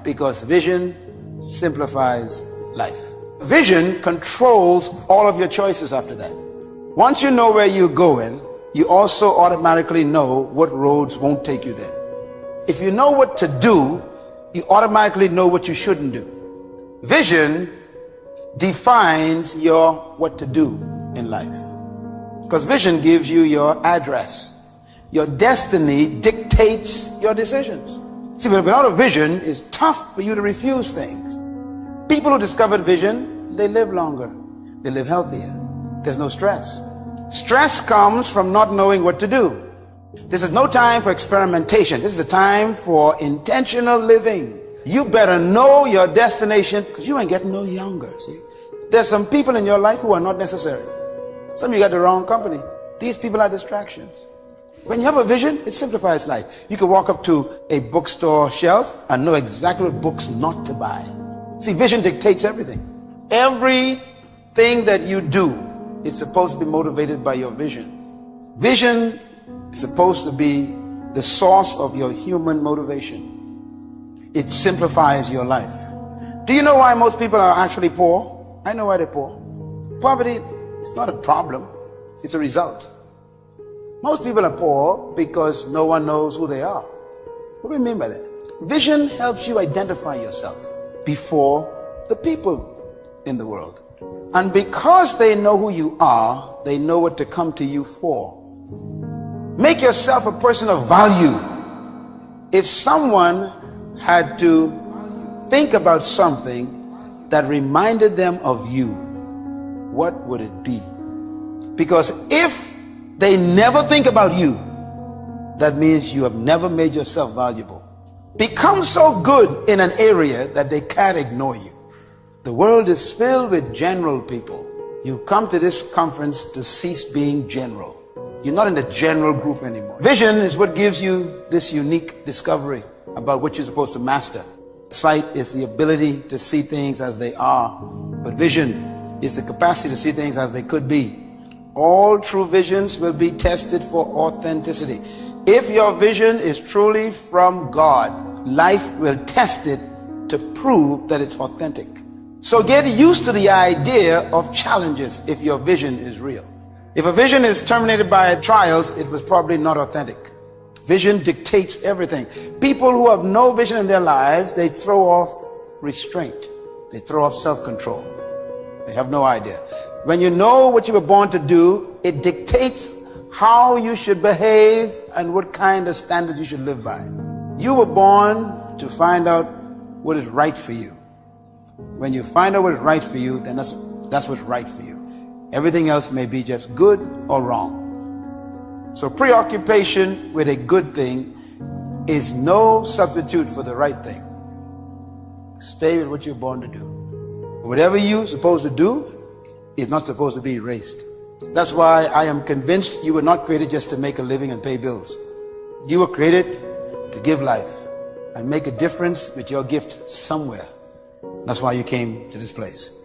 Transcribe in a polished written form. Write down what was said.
Because vision simplifies life. Vision controls all of your choices after that. Once you know where you're going, you also automatically know what roads won't take you there. If you know what to do, you automatically know what you shouldn't do. Vision defines your what to do in life. Because vision gives you your address. Your destiny dictates your decisions. See, without a vision, it's tough for you to refuse things. People who discovered vision, they live longer. They live healthier. There's no stress. Stress comes from not knowing what to do. This is no time for experimentation. This is a time for intentional living. You better know your destination, because you ain't getting no younger. See, there's some people in your life who are not necessary. Some of you got the wrong company. These people are distractions. When you have a vision, it simplifies life. You can walk up to a bookstore shelf and know exactly what books not to buy. See, vision dictates everything. Everything that you do is supposed to be motivated by your vision. Vision is supposed to be the source of your human motivation. It simplifies your life. Do you know why most people are actually poor? I know why they're poor. Poverty is not a problem. It's a result. Most people are poor because no one knows who they are. What do we mean by that? Vision helps you identify yourself before the people in the world. And because they know who you are, they know what to come to you for. Make yourself a person of value. If someone had to think about something that reminded them of you, what would it be? Because if they never think about you, that means you have never made yourself valuable. Become so good in an area that they can't ignore you. The world is filled with general people. You come to this conference to cease being general. You're not in the general group anymore. Vision is what gives you this unique discovery about what you're supposed to master. Sight is the ability to see things as they are, but vision is the capacity to see things as they could be. All true visions will be tested for authenticity. If your vision is truly from God, life will test it to prove that it's authentic. So get used to the idea of challenges if your vision is real. If a vision is terminated by trials, it was probably not authentic. Vision dictates everything. People who have no vision in their lives, they throw off restraint. They throw off self-control. They have no idea. When you know what you were born to do, it dictates how you should behave and what kind of standards you should live by. You were born to find out what is right for you. When you find out what is right for you, then that's what's right for you. Everything else may be just good or wrong. So preoccupation with a good thing is no substitute for the right thing. Stay with what you're born to do. Whatever you're supposed to do is not supposed to be erased. That's why I am convinced you were not created just to make a living and pay bills. You were created to give life and make a difference with your gift somewhere. That's why you came to this place.